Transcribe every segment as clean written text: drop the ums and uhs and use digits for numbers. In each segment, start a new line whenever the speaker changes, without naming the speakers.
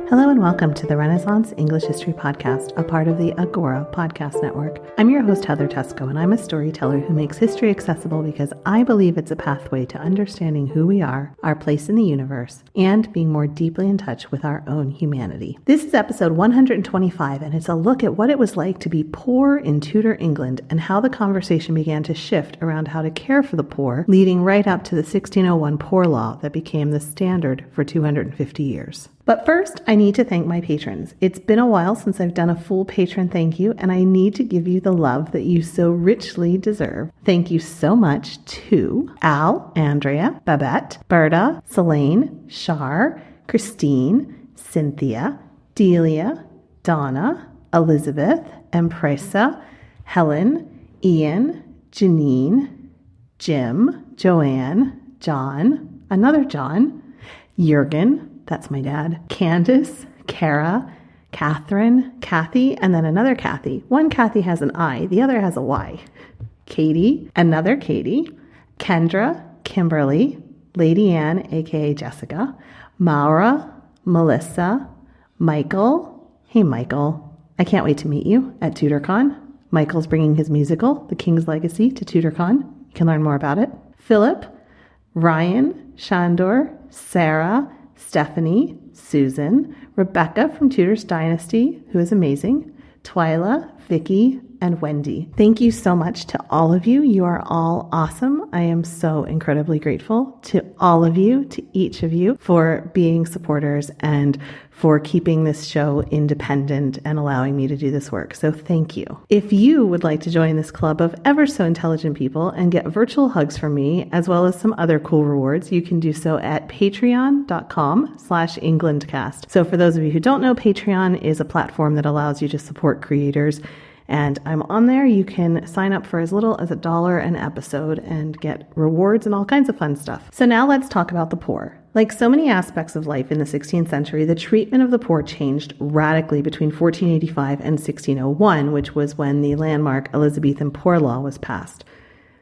Hello and welcome to the Renaissance English History Podcast, a part of the Agora Podcast Network. I'm your host, Heather Tesco, and I'm a storyteller who makes history accessible because I believe it's a pathway to understanding who we are, our place in the universe, and being more deeply in touch with our own humanity. This is episode 125, and it's a look at what it was like to be poor in Tudor England and how the conversation began to shift around how to care for the poor, leading right up to the 1601 Poor Law that became the standard for 250 years. But first, I need to thank my patrons. It's been a while since I've done a full patron thank you, and I need to give you the love that you so richly deserve. Thank you so much to Al, Andrea, Babette, Berta, Selene, Shar, Christine, Cynthia, Delia, Donna, Elizabeth, Empresa, Helen, Ian, Janine, Jim, Joanne, John, another John, Jurgen, that's my dad, Candace, Kara, Catherine, Kathy, and then another Kathy. One Kathy has an I, the other has a Y. Katie, another Katie, Kendra, Kimberly, Lady Ann, aka Jessica, Maura, Melissa, Michael. Hey, Michael. I can't wait to meet you at TudorCon. Michael's bringing his musical, The King's Legacy, to TudorCon. You can learn more about it. Philip, Ryan, Shandor, Sarah, Stephanie, Susan, Rebecca from Tudor's Dynasty, who is amazing, Twyla, Vicky, and Wendy. Thank you so much to all of you. You are all awesome. I am so incredibly grateful to all of you, to each of you, for being supporters and for keeping this show independent and allowing me to do this work. So thank you. If you would like to join this club of ever so intelligent people and get virtual hugs from me, as well as some other cool rewards, you can do so at patreon.com/EnglandCast. So for those of you who don't know, Patreon is a platform that allows you to support creators. And I'm on there. You can sign up for as little as $1 an episode and get rewards and all kinds of fun stuff. So now let's talk about the poor. Like so many aspects of life in the 16th century, the treatment of the poor changed radically between 1485 and 1601, which was when the landmark Elizabethan Poor Law was passed.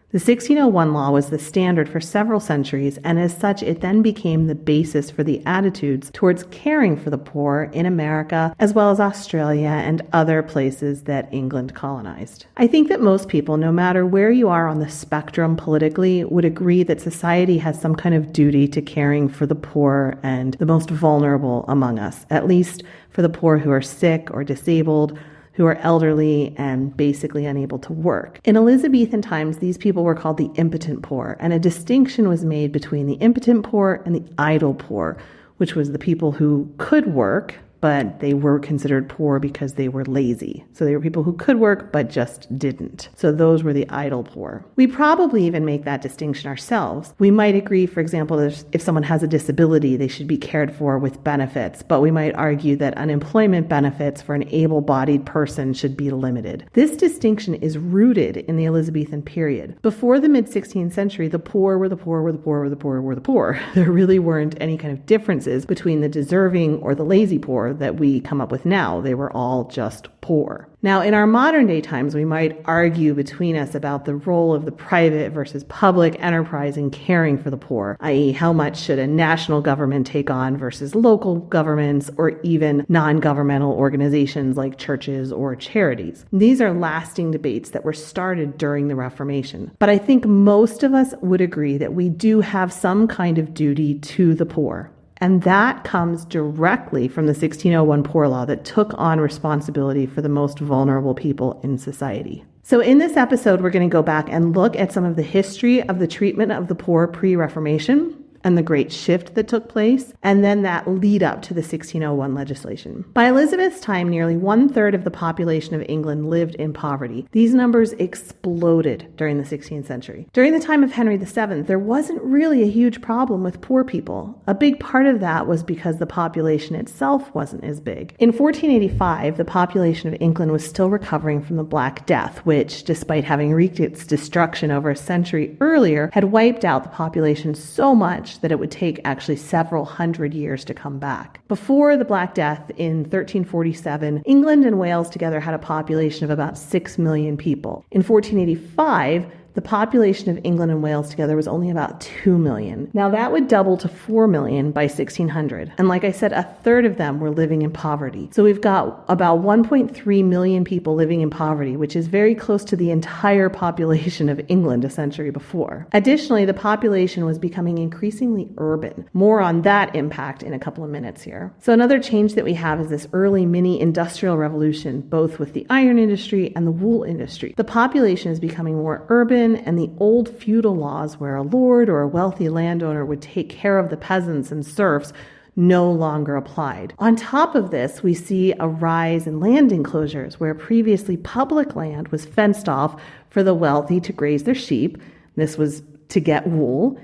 The 1601 law was the standard for several centuries, and as such, it then became the basis for the attitudes towards caring for the poor in America, as well as Australia and other places that England colonized. I think that most people, no matter where you are on the spectrum politically, would agree that society has some kind of duty to caring for the poor and the most vulnerable among us, at least for the poor who are sick or disabled, who are elderly and basically unable to work. In Elizabethan times, these people were called the impotent poor, and a distinction was made between the impotent poor and the idle poor, which was the people who could work, but they were considered poor because they were lazy. So they were people who could work, but just didn't. So those were the idle poor. We probably even make that distinction ourselves. We might agree, for example, if someone has a disability, they should be cared for with benefits, but we might argue that unemployment benefits for an able-bodied person should be limited. This distinction is rooted in the Elizabethan period. Before the mid-16th century, the poor were the poor were the poor were the poor were the poor. There really weren't any kind of differences between the deserving or the lazy poor that we come up with now. They were all just poor. Now, in our modern day times, we might argue between us about the role of the private versus public enterprise in caring for the poor, i.e. how much should a national government take on versus local governments or even non-governmental organizations like churches or charities. These are lasting debates that were started during the Reformation. But I think most of us would agree that we do have some kind of duty to the poor. And that comes directly from the 1601 Poor Law that took on responsibility for the most vulnerable people in society. So in this episode, we're going to go back and look at some of the history of the treatment of the poor pre-Reformation and the great shift that took place, and then that lead up to the 1601 legislation. By Elizabeth's time, nearly 1/3 of the population of England lived in poverty. These numbers exploded during the 16th century. During the time of Henry VII, there wasn't really a huge problem with poor people. A big part of that was because the population itself wasn't as big. In 1485, the population of England was still recovering from the Black Death, which, despite having wreaked its destruction over a century earlier, had wiped out the population so much that it would take actually several hundred years to come back. Before the Black Death in 1347, England and Wales together had a population of about 6 million people. In 1485, the population of England and Wales together was only about 2 million. Now that would double to 4 million by 1600. And like I said, a third of them were living in poverty. So we've got about 1.3 million people living in poverty, which is very close to the entire population of England a century before. Additionally, the population was becoming increasingly urban. More on that impact in a couple of minutes here. So another change that we have is this early mini industrial revolution, both with the iron industry and the wool industry. The population is becoming more urban, and the old feudal laws where a lord or a wealthy landowner would take care of the peasants and serfs no longer applied. On top of this, we see a rise in land enclosures where previously public land was fenced off for the wealthy to graze their sheep. This was to get wool.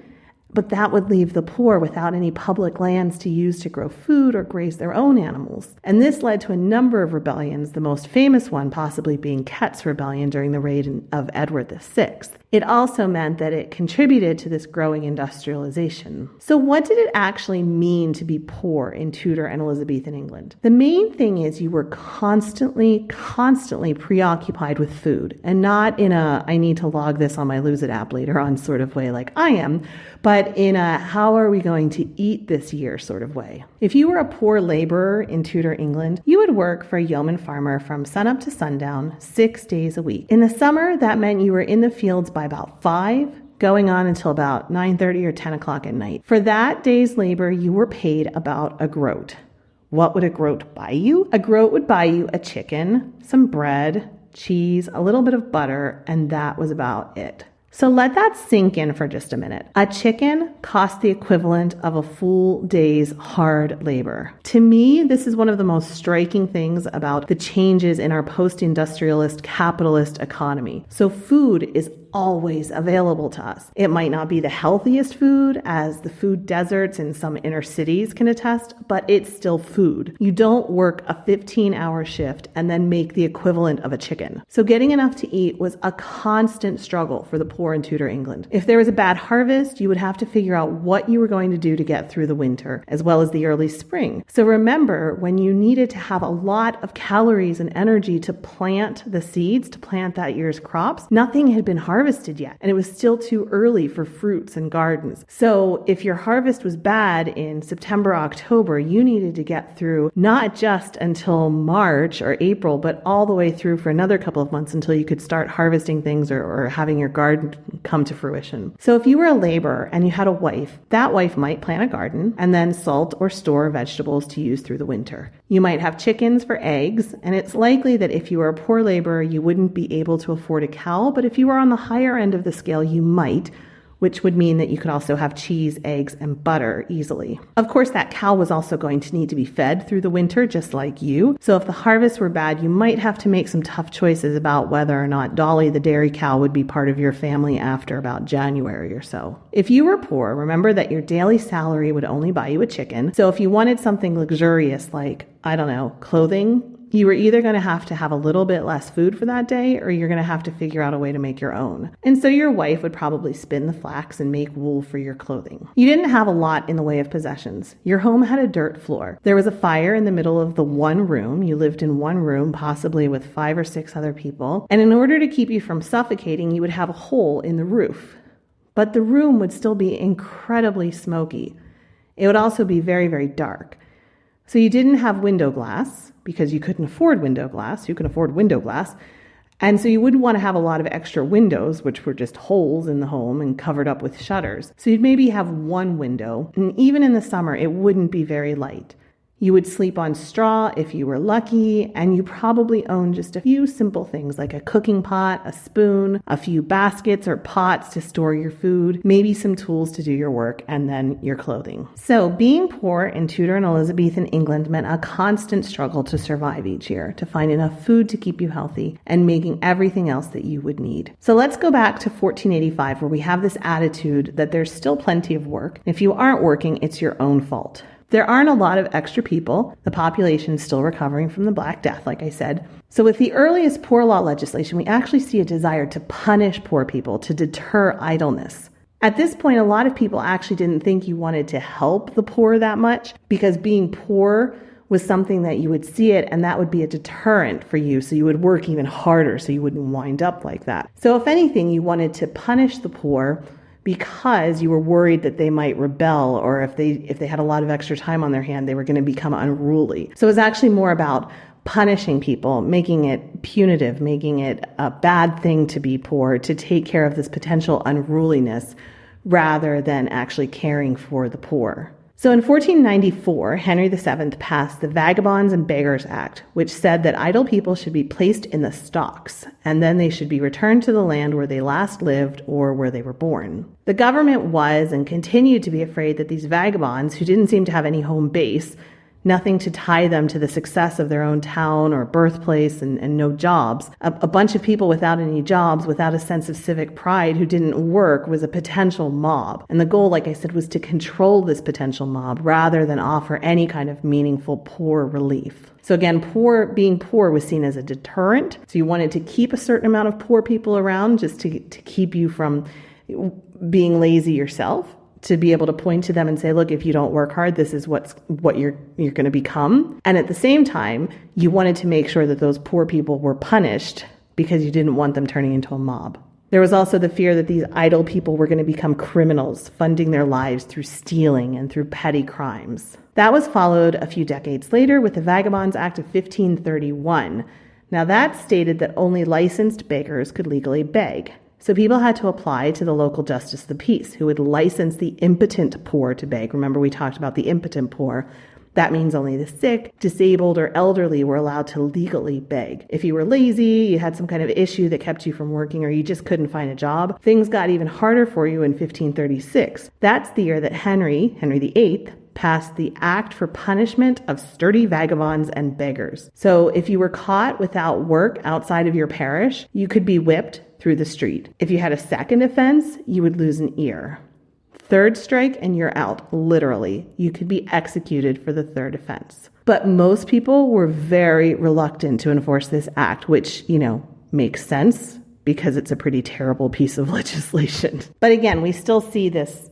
But that would leave the poor without any public lands to use to grow food or graze their own animals. And this led to a number of rebellions, the most famous one possibly being Kett's Rebellion during the reign of Edward VI. It also meant that it contributed to this growing industrialization. So what did it actually mean to be poor in Tudor and Elizabethan England? The main thing is you were constantly preoccupied with food, and not in a I need to log this on my Lose It app later on sort of way like I am, but in a how are we going to eat this year sort of way. If you were a poor laborer in Tudor England, you would work for a yeoman farmer from sunup to sundown, 6 days a week. In the summer, that meant you were in the fields by about 5, going on until about 9:30 or 10 o'clock at night. For that day's labor, you were paid about a groat. What would a groat buy you? A groat would buy you a chicken, some bread, cheese, a little bit of butter, and that was about it. So let that sink in for just a minute. A chicken cost the equivalent of a full day's hard labor. To me, this is one of the most striking things about the changes in our post-industrialist capitalist economy. So food is always available to us. It might not be the healthiest food, as the food deserts in some inner cities can attest, but it's still food. You don't work a 15-hour shift and then make the equivalent of a chicken. So getting enough to eat was a constant struggle for the poor in Tudor England. If there was a bad harvest, you would have to figure out what you were going to do to get through the winter, as well as the early spring. So remember, when you needed to have a lot of calories and energy to plant the seeds, to plant that year's crops, nothing had been harvested yet, and it was still too early for fruits and gardens. So if your harvest was bad in September, October, you needed to get through not just until March or April, but all the way through for another couple of months until you could start harvesting things or having your garden come to fruition. So if you were a laborer and you had a wife, that wife might plant a garden and then salt or store vegetables to use through the winter. You might have chickens for eggs, and it's likely that if you were a poor laborer, you wouldn't be able to afford a cow, but if you were on the higher end of the scale, you might, which would mean that you could also have cheese, eggs, and butter easily. Of course, that cow was also going to need to be fed through the winter, just like you. So if the harvests were bad, you might have to make some tough choices about whether or not Dolly the dairy cow would be part of your family after about January or so. If you were poor, remember that your daily salary would only buy you a chicken. So if you wanted something luxurious like, I don't know, clothing, you were either going to have a little bit less food for that day, or you're going to have to figure out a way to make your own. And so your wife would probably spin the flax and make wool for your clothing. You didn't have a lot in the way of possessions. Your home had a dirt floor. There was a fire in the middle of the one room. You lived in one room, possibly with 5 or 6 other people. And in order to keep you from suffocating, you would have a hole in the roof. But the room would still be incredibly smoky. It would also be very, very dark. So you didn't have window glass because you couldn't afford window glass. You can afford window glass. And so you wouldn't want to have a lot of extra windows, which were just holes in the home and covered up with shutters. So you'd maybe have one window. And even in the summer, it wouldn't be very light. You would sleep on straw if you were lucky, and you probably owned just a few simple things like a cooking pot, a spoon, a few baskets or pots to store your food, maybe some tools to do your work, and then your clothing. So being poor in Tudor and Elizabethan England meant a constant struggle to survive each year, to find enough food to keep you healthy, and making everything else that you would need. So let's go back to 1485, where we have this attitude that there's still plenty of work. If you aren't working, it's your own fault. There aren't a lot of extra people. The population is still recovering from the Black Death, like I said. So with the earliest poor law legislation, we actually see a desire to punish poor people, to deter idleness. At this point, a lot of people actually didn't think you wanted to help the poor that much, because being poor was something that you would see it and that would be a deterrent for you. So you would work even harder so you wouldn't wind up like that. So if anything, you wanted to punish the poor because you were worried that they might rebel, or if they had a lot of extra time on their hand, they were going to become unruly. So it was actually more about punishing people, making it punitive, making it a bad thing to be poor, to take care of this potential unruliness rather than actually caring for the poor. So in 1494, Henry VII passed the Vagabonds and Beggars Act, which said that idle people should be placed in the stocks, and then they should be returned to the land where they last lived or where they were born. The government was and continued to be afraid that these vagabonds, who didn't seem to have any home base, nothing to tie them to the success of their own town or birthplace, and no jobs. A bunch of people without any jobs, without a sense of civic pride, who didn't work, was a potential mob. And the goal, like I said, was to control this potential mob rather than offer any kind of meaningful poor relief. So again, being poor was seen as a deterrent. So you wanted to keep a certain amount of poor people around just to keep you from being lazy yourself, to be able to point to them and say, look, if you don't work hard, this is what you're going to become. And at the same time, you wanted to make sure that those poor people were punished because you didn't want them turning into a mob. There was also the fear that these idle people were going to become criminals, funding their lives through stealing and through petty crimes. That was followed a few decades later with the Vagabonds Act of 1531. Now that stated that only licensed beggars could legally beg. So people had to apply to the local justice of the peace, who would license the impotent poor to beg. Remember, we talked about the impotent poor. That means only the sick, disabled, or elderly were allowed to legally beg. If you were lazy, you had some kind of issue that kept you from working, or you just couldn't find a job, things got even harder for you in 1536. That's the year that Henry VIII, passed the Act for Punishment of Sturdy Vagabonds and Beggars. So if you were caught without work outside of your parish, you could be whipped through the street. If you had a second offense, you would lose an ear. Third strike and you're out, literally. You could be executed for the third offense. But most people were very reluctant to enforce this act, which, makes sense because it's a pretty terrible piece of legislation. But again, we still see this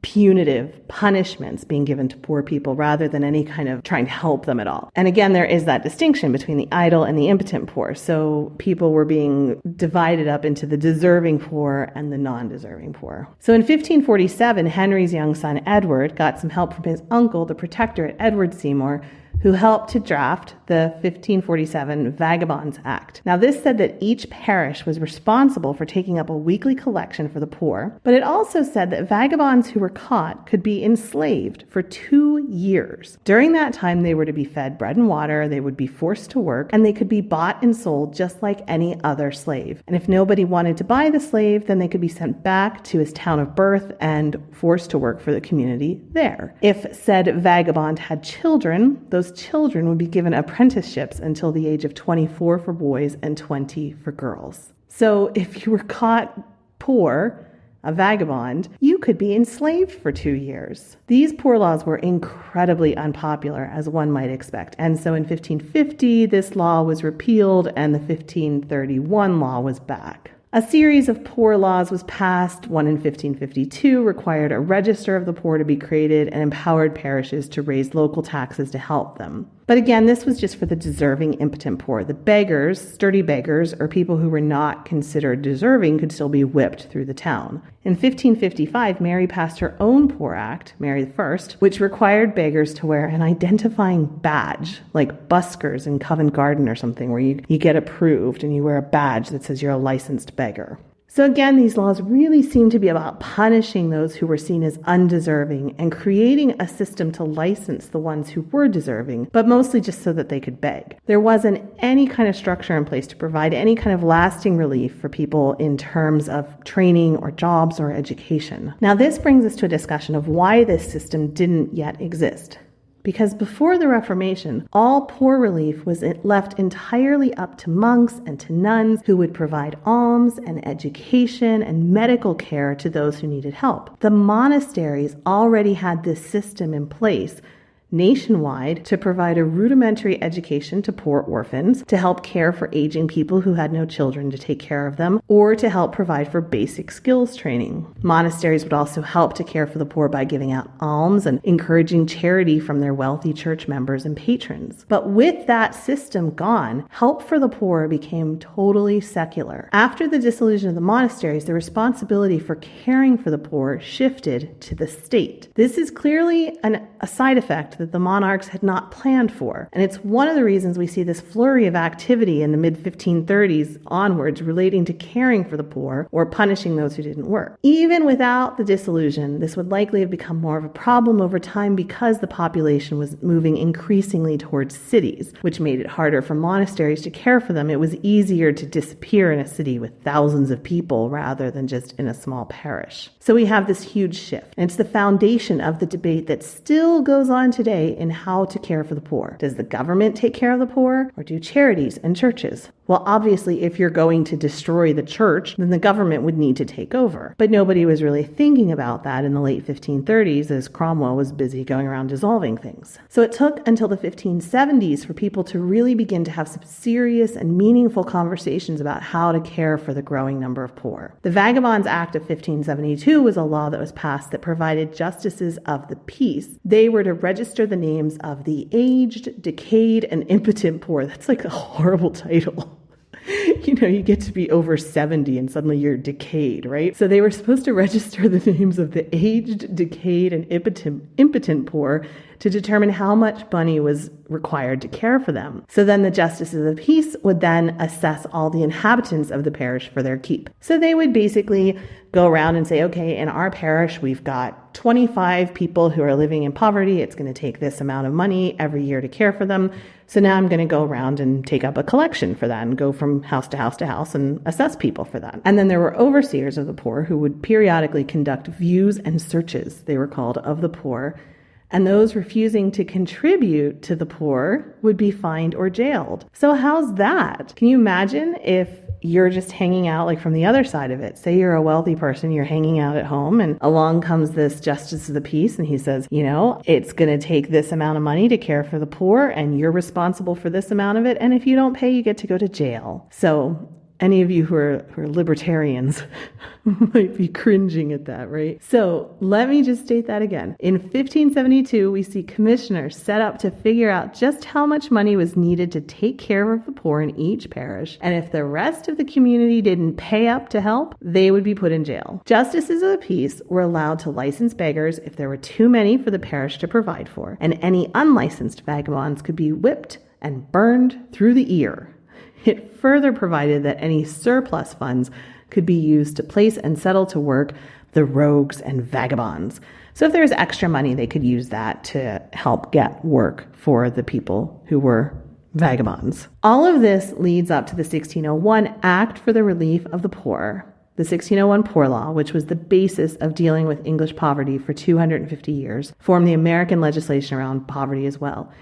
punitive punishments being given to poor people rather than any kind of trying to help them at all. And again, there is that distinction between the idle and the impotent poor. So people were being divided up into the deserving poor and the non-deserving poor. So in 1547, Henry's young son Edward got some help from his uncle, the Protectorate Edward Seymour, who helped to draft the 1547 Vagabonds Act. Now, this said that each parish was responsible for taking up a weekly collection for the poor, but it also said that vagabonds who were caught could be enslaved for 2 years. During that time, they were to be fed bread and water, they would be forced to work, and they could be bought and sold just like any other slave. And if nobody wanted to buy the slave, then they could be sent back to his town of birth and forced to work for the community there. If said vagabond had children, those children would be given apprenticeships until the age of 24 for boys and 20 for girls. So if you were caught poor, a vagabond, you could be enslaved for 2 years. These poor laws were incredibly unpopular, as one might expect. And so in 1550, this law was repealed and the 1531 law was back. A series of poor laws was passed. One in 1552 required a register of the poor to be created and empowered parishes to raise local taxes to help them. But again, this was just for the deserving impotent poor. The beggars, sturdy beggars, or people who were not considered deserving could still be whipped through the town. In 1555, Mary passed her own Poor Act, Mary I, which required beggars to wear an identifying badge, like buskers in Covent Garden or something, where you get approved and you wear a badge that says you're a licensed beggar. So again, these laws really seem to be about punishing those who were seen as undeserving and creating a system to license the ones who were deserving, but mostly just so that they could beg. There wasn't any kind of structure in place to provide any kind of lasting relief for people in terms of training or jobs or education. Now, this brings us to a discussion of why this system didn't yet exist. Because before the Reformation, all poor relief was left entirely up to monks and to nuns who would provide alms and education and medical care to those who needed help. The monasteries already had this system in place nationwide to provide a rudimentary education to poor orphans, to help care for aging people who had no children to take care of them, or to help provide for basic skills training. Monasteries would also help to care for the poor by giving out alms and encouraging charity from their wealthy church members and patrons. But with that system gone, help for the poor became totally secular. After the dissolution of the monasteries, the responsibility for caring for the poor shifted to the state. This is clearly a side effect that the monarchs had not planned for, and it's one of the reasons we see this flurry of activity in the mid-1530s onwards relating to caring for the poor or punishing those who didn't work. Even without the dissolution, this would likely have become more of a problem over time because the population was moving increasingly towards cities, which made it harder for monasteries to care for them. It was easier to disappear in a city with thousands of people rather than just in a small parish. So we have this huge shift, and it's the foundation of the debate that still goes on today in how to care for the poor. Does the government take care of the poor, or do charities and churches? Well, obviously, if you're going to destroy the church, then the government would need to take over. But nobody was really thinking about that in the late 1530s as Cromwell was busy going around dissolving things. So it took until the 1570s for people to really begin to have some serious and meaningful conversations about how to care for the growing number of poor. The Vagabonds Act of 1572 was a law that was passed that provided justices of the peace. They were to register the names of the aged, decayed, and impotent poor. That's like a horrible title. You get to be over 70 and suddenly you're decayed, right? So they were supposed to register the names of the aged, decayed, and impotent poor to determine how much money was required to care for them. So then the justices of the peace would then assess all the inhabitants of the parish for their keep. So they would basically go around and say, okay, in our parish, we've got 25 people who are living in poverty. It's going to take this amount of money every year to care for them. So now I'm going to go around and take up a collection for that and go from house to house to house and assess people for that. And then there were overseers of the poor who would periodically conduct views and searches, they were called, of the poor. And those refusing to contribute to the poor would be fined or jailed. So how's that? Can you imagine if you're just hanging out like from the other side of it? Say you're a wealthy person, you're hanging out at home, and along comes this justice of the peace, and he says, it's going to take this amount of money to care for the poor, and you're responsible for this amount of it, and if you don't pay, you get to go to jail. So any of you who are libertarians might be cringing at that, right? So let me just state that again. In 1572, we see commissioners set up to figure out just how much money was needed to take care of the poor in each parish. And if the rest of the community didn't pay up to help, they would be put in jail. Justices of the peace were allowed to license beggars if there were too many for the parish to provide for. And any unlicensed vagabonds could be whipped and burned through the ear. It further provided that any surplus funds could be used to place and settle to work the rogues and vagabonds. So if there was extra money, they could use that to help get work for the people who were vagabonds. All of this leads up to the 1601 Act for the Relief of the Poor. The 1601 Poor Law, which was the basis of dealing with English poverty for 250 years, formed the American legislation around poverty as well.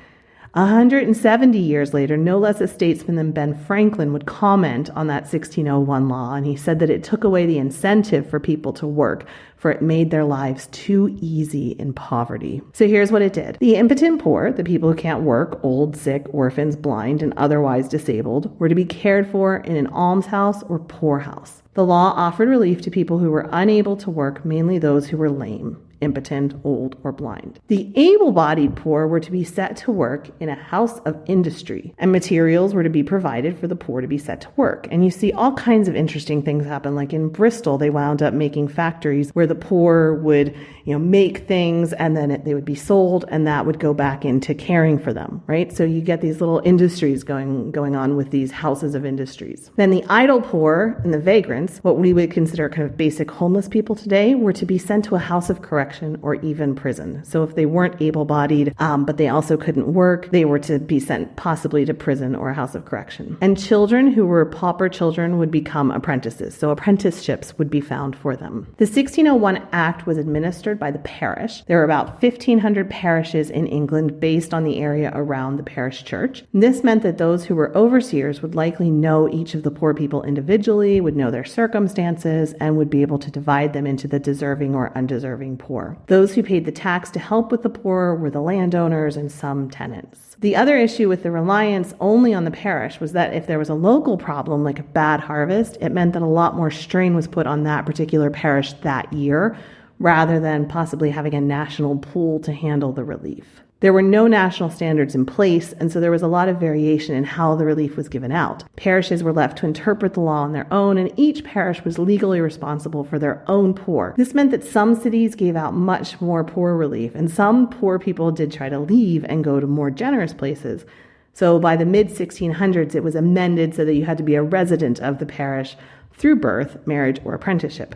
170 years later, no less a statesman than Ben Franklin would comment on that 1601 law, and he said that it took away the incentive for people to work, for it made their lives too easy in poverty. So here's what it did. The impotent poor, the people who can't work, old, sick, orphans, blind, and otherwise disabled, were to be cared for in an almshouse or poorhouse. The law offered relief to people who were unable to work, mainly those who were lame, impotent, old, or blind. The able-bodied poor were to be set to work in a house of industry, and materials were to be provided for the poor to be set to work. And you see all kinds of interesting things happen. Like in Bristol, they wound up making factories where the poor would, make things, and then they would be sold, and that would go back into caring for them, right? So you get these little industries going on with these houses of industries. Then the idle poor and the vagrants, what we would consider kind of basic homeless people today, were to be sent to a house of correction or even prison. So if they weren't able-bodied, but they also couldn't work, they were to be sent possibly to prison or a house of correction. And children who were pauper children would become apprentices. So apprenticeships would be found for them. The 1601 Act was administered by the parish. There were about 1,500 parishes in England based on the area around the parish church. This meant that those who were overseers would likely know each of the poor people individually, would know their circumstances, and would be able to divide them into the deserving or undeserving poor. poor. Those who paid the tax to help with the poor were the landowners and some tenants. The other issue with the reliance only on the parish was that if there was a local problem, like a bad harvest, it meant that a lot more strain was put on that particular parish that year, rather than possibly having a national pool to handle the relief. There were no national standards in place, and so there was a lot of variation in how the relief was given out. Parishes were left to interpret the law on their own, and each parish was legally responsible for their own poor. This meant that some cities gave out much more poor relief, and some poor people did try to leave and go to more generous places. So by the mid-1600s, it was amended so that you had to be a resident of the parish through birth, marriage, or apprenticeship.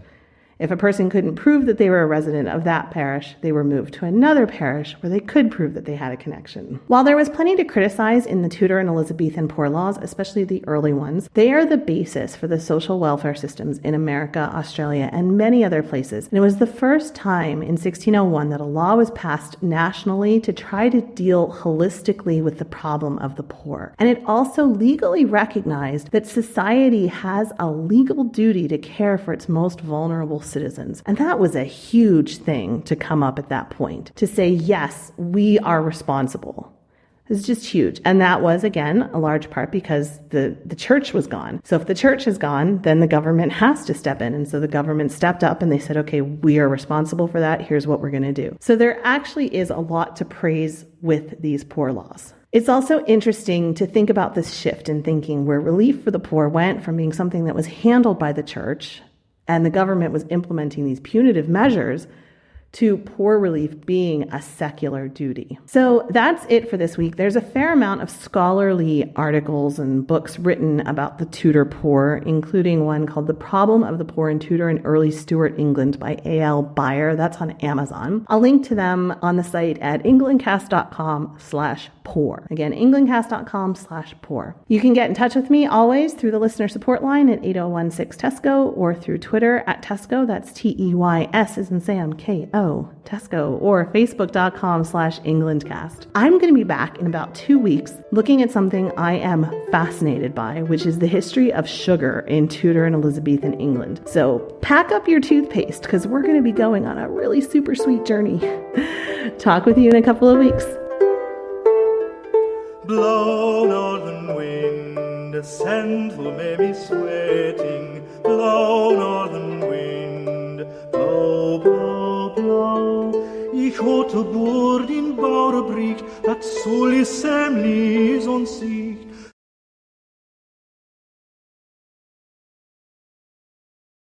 If a person couldn't prove that they were a resident of that parish, they were moved to another parish where they could prove that they had a connection. While there was plenty to criticize in the Tudor and Elizabethan poor laws, especially the early ones, they are the basis for the social welfare systems in America, Australia, and many other places. And it was the first time in 1601 that a law was passed nationally to try to deal holistically with the problem of the poor. And it also legally recognized that society has a legal duty to care for its most vulnerable citizens. And that was a huge thing to come up at that point, to say, yes, we are responsible. It's just huge. And that was, again, a large part because the church was gone. So if the church is gone, then the government has to step in. And so the government stepped up and they said, okay, we are responsible for that. Here's what we're going to do. So there actually is a lot to praise with these poor laws. It's also interesting to think about this shift in thinking where relief for the poor went from being something that was handled by the church and the government was implementing these punitive measures to poor relief being a secular duty. So that's it for this week. There's a fair amount of scholarly articles and books written about the Tudor poor, including one called The Problem of the Poor in Tudor and Early Stuart England by A.L. Beyer. That's on Amazon. I'll link to them on the site at englandcast.com/poor. Again, englandcast.com/poor. You can get in touch with me always through the listener support line at 8016-TESCO or through Twitter at Tesco. That's TEYS as in Sam, KO. Tesco, or facebook.com/EnglandCast. I'm going to be back in about 2 weeks looking at something I am fascinated by, which is the history of sugar in Tudor and Elizabethan England. So pack up your toothpaste because we're going to be going on a really super sweet journey. Talk with you in a couple of weeks.
Blow, northern wind, send for me sweating. Blow, northern wind, blow, blow, blow. Ich hatte Bord in Bauerbricht, dat soll is semlis on sich.